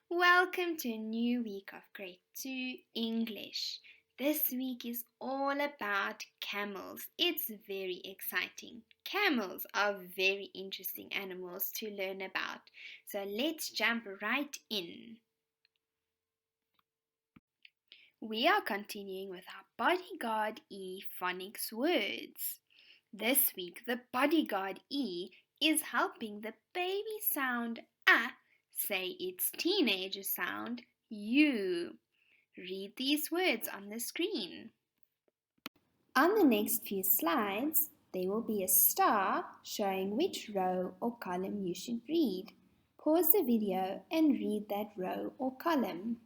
Welcome to a new week of Grade 2 English. This week is all about camels. It's very exciting. Camels are very interesting animals to learn about. So let's jump right in. We are continuing with our bodyguard E phonics words. This week, the bodyguard E is helping the baby sound A say its teenager sound U. Read these words on the screen. On the next few slides, there will be a star showing which row or column you should read. Pause the video and read that row or column.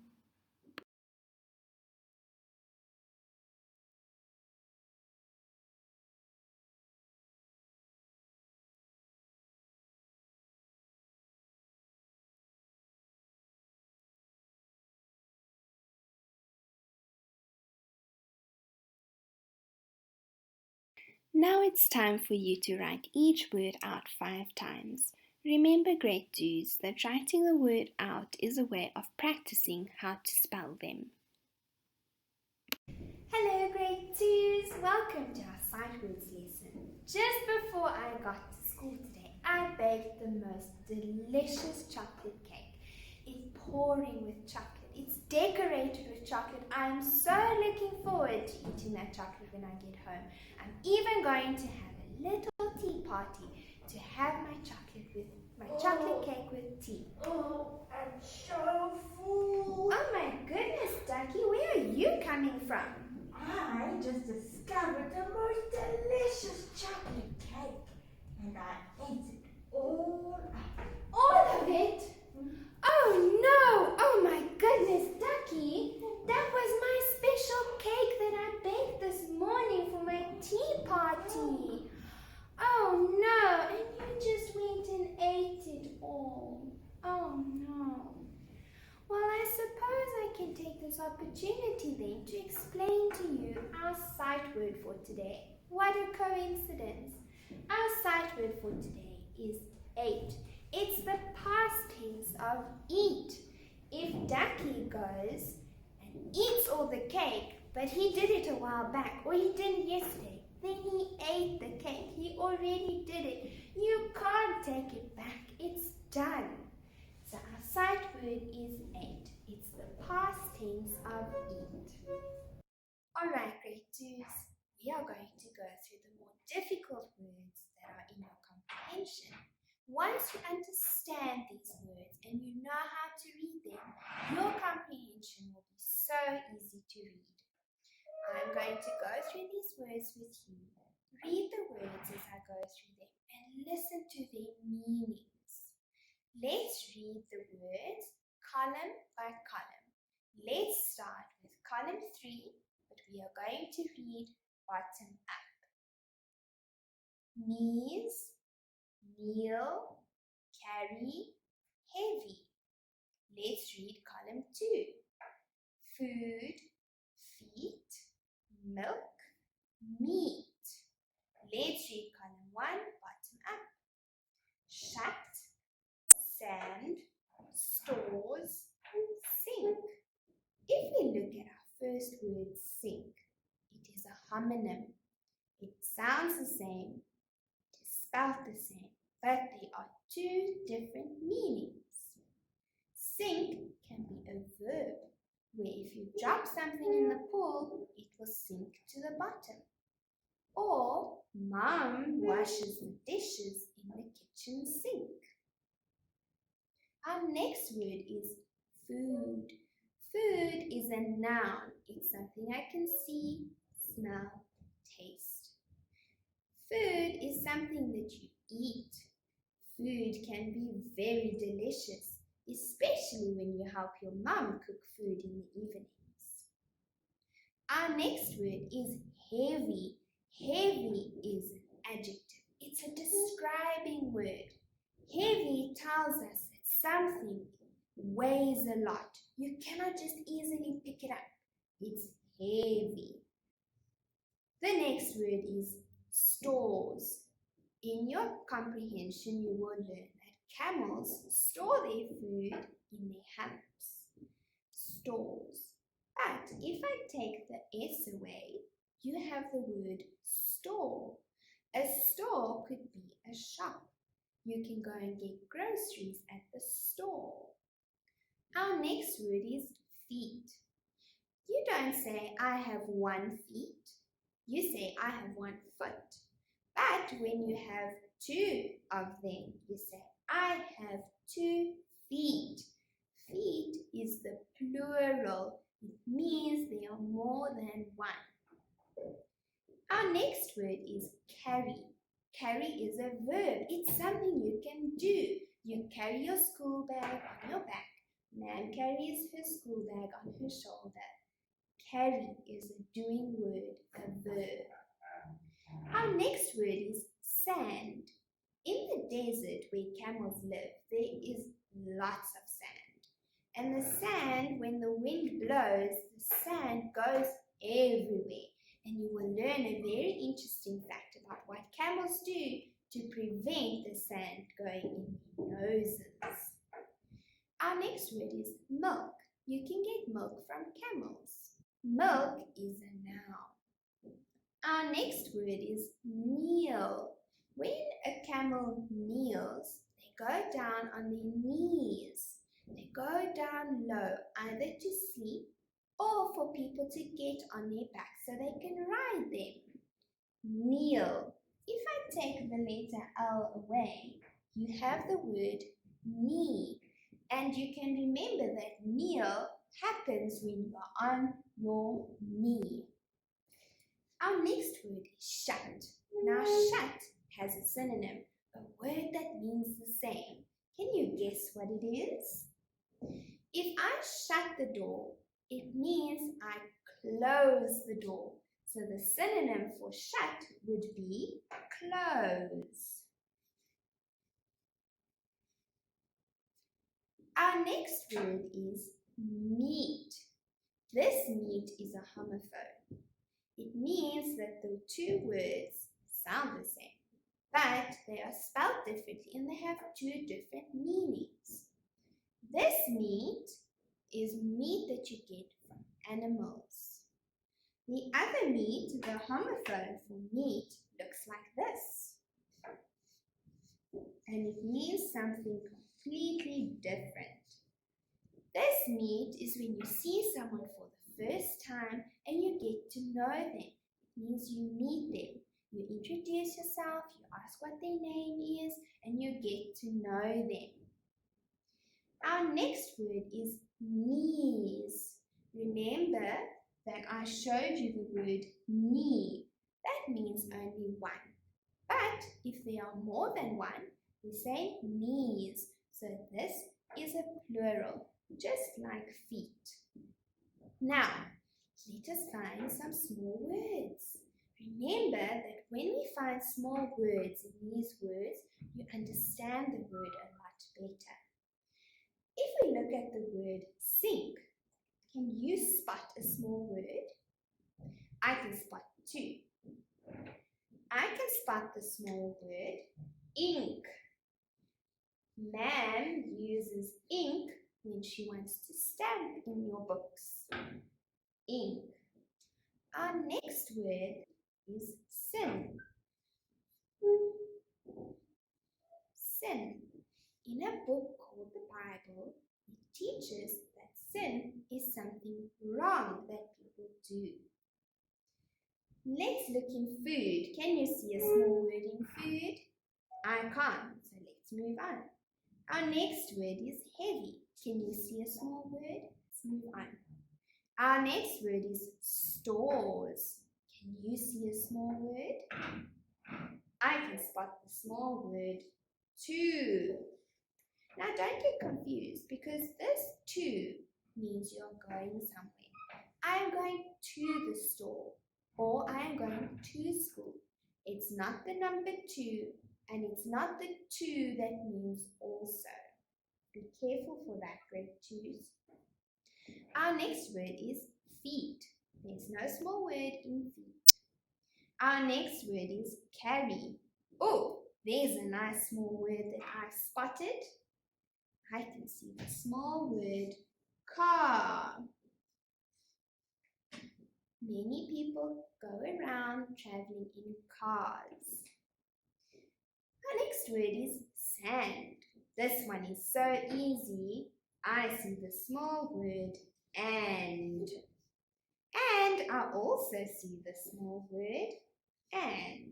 Now it's time for you to write each word out 5 times. Remember, grade 2s, that writing the word out is a way of practicing how to spell them. Hello, grade 2s. Welcome to our sight words lesson. Just before I got to school today, I baked the most delicious chocolate cake. It's pouring with chocolate. It's decorated with chocolate. I'm so looking forward to eating that chocolate when I get home. I'm even going to have a little tea party to have my chocolate cake with tea. Oh, I'm so full. Oh my goodness, Ducky, where are you coming from? I just discovered the most delicious chocolate cake, and I ate it all up. All of it? Oh no! Oh my goodness, Ducky! That was my special cake that I baked this morning for my tea party. Oh no! And you just went and ate it all. Oh no. Well, I suppose I can take this opportunity then to explain to you our sight word for today. What a coincidence! Our sight word for today is ate. It's the past tense of eat. If Ducky goes and eats all the cake, but he did it a while back, or he did it yesterday, then he ate the cake. He already did it. You can't take it back. It's done. So our sight word is ate. It's the past tense of eat. Alright, grade 2s, we are going to go through the more difficult words that are in your comprehension. Once you understand these words and you know how to read them, your comprehension will be so easy to read. I'm going to go through these words with you. Read the words as I go through them and listen to their meanings. Let's read the words column by column. Let's start with column 3, but we are going to read bottom up. Knees, kneel, carry, heavy. Let's read column 2. Food, feet, milk, meat. Let's read column 1, bottom up. Shut, sand, stores, sink. If we look at our first word, sink, it is a homonym. It sounds the same, it is spelled the same, but there are 2 different meanings. Sink can be a verb, where if you drop something in the pool, it will sink to the bottom. Or Mom washes the dishes in the kitchen sink. Our next word is food. Food is a noun. It's something I can see, smell, taste. Food is something that you eat. Food can be very delicious, especially when you help your mom cook food in the evenings. Our next word is heavy. Heavy is an adjective. It's a describing word. Heavy tells us that something weighs a lot. You cannot just easily pick it up. It's heavy. The next word is stores. In your comprehension, you will learn that camels store their food in their hump. if I take the S away, you have the word store. A store could be a shop. You can go and get groceries at the store. Our next word is feet. You don't say, I have 1 feet. You say, I have 1 foot. But when you have 2 of them, you say, I have 2 feet. Feet is the plural. It means there are more than 1. Our next word is carry. Carry is a verb. It's something you can do. You carry your school bag on your back. Nan carries her school bag on her shoulder. Carry is a doing word, a verb. Our next word is sand. In the desert where camels live, there is lots of sand. And the sand, when the wind blows, the sand goes everywhere. And you will learn a very interesting fact about what camels do to prevent the sand going in their noses. Our next word is milk. You can get milk from camels. Milk is a noun. Our next word is kneel. When a camel kneels, they go down on their knees. They go down low, either to sleep or for people to get on their back so they can ride them. Kneel. If I take the letter L away, you have the word knee. And you can remember that kneel happens when you are on your knee. Our next word is shut. Now shut has a synonym, a word that means the same. Can you guess what it is? If I shut the door, it means I close the door. So the synonym for shut would be close. Our next word is meet. This meet is a homophone. It means that the 2 words sound the same, but they are spelled differently and they have 2 different meanings. This meat is meat that you get from animals. The other meat, the homophone for meat, looks like this. And it means something completely different. This meet is when you see someone for the first time and you get to know them. It means you meet them. You introduce yourself, you ask what their name is, and you get to know them. Our next word is knees. Remember that I showed you the word knee. That means only 1. But if there are more than 1, we say knees. So this is a plural, just like feet. Now, let us find some small words. Remember that when we find small words in these words, you understand the word a lot better. If we look at the word sink, can you spot a small word? I can spot 2. I can spot the small word ink. Ma'am uses ink when she wants to stamp in your books. Ink. Our next word is sin. Sin. In a book called the Bible, it teaches that sin is something wrong that people do. Let's look in food. Can you see a small word in food? I can't, so let's move on. Our next word is heavy. Can you see a small word? Let's move on. Our next word is stores. Can you see a small word? I can spot the small word to. Now don't get confused because this to means you're going somewhere. I am going to the store or I am going to school. It's not the number 2 and it's not the 2 that means also. Be careful for that, grade 2s. Our next word is feet. There's no small word in feet. Our next word is carry. Oh, there's a nice small word that I've spotted. I can see the small word car. Many people go around traveling in cars. Our next word is sand. This one is so easy. I see the small word and. And I also see the small word and.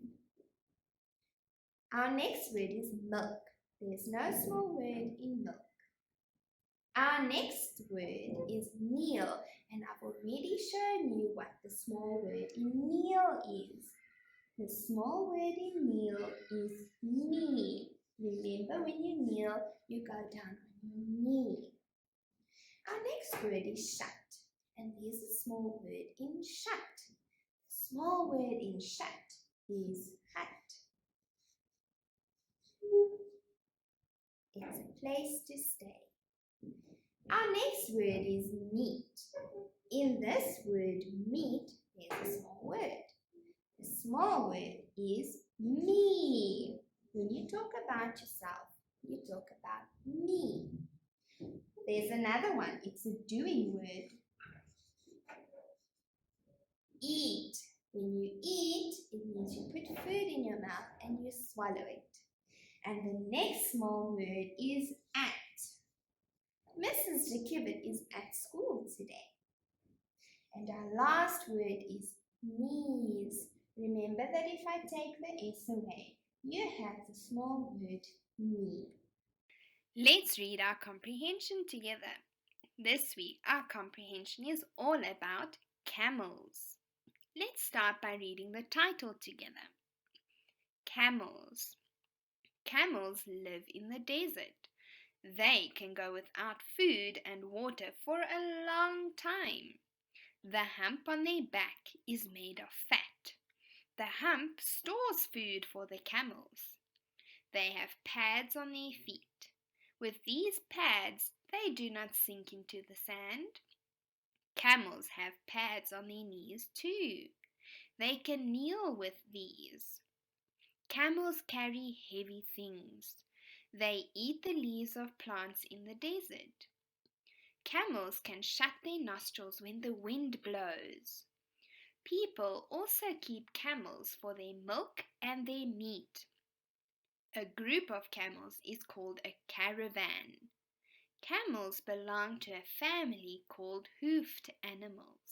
Our next word is milk. There's no small word in milk. Our next word is kneel, and I've already shown you what the small word in kneel is. The small word in kneel is knee. Remember, when you kneel, you go down on your knee. Our next word is shut, and there's a small word in shut. The small word in shut is hut. It's a place to stay. Our next word is meat. In this word meat, there's a small word. The small word is me. When you talk about yourself, you talk about me. There's another one. It's a doing word. Eat. When you eat, it means you put food in your mouth and you swallow it. And the next small word is at. Mrs. Jakibit is at school today. And our last word is knees. Remember that if I take the S away, you have the small word knee. Let's read our comprehension together. This week, our comprehension is all about camels. Let's start by reading the title together. Camels. Camels live in the desert. They can go without food and water for a long time. The hump on their back is made of fat. The hump stores food for the camels. They have pads on their feet. With these pads, they do not sink into the sand. Camels have pads on their knees too. They can kneel with these. Camels carry heavy things. They eat the leaves of plants in the desert. Camels can shut their nostrils when the wind blows. People also keep camels for their milk and their meat. A group of camels is called a caravan. Camels belong to a family called hoofed animals.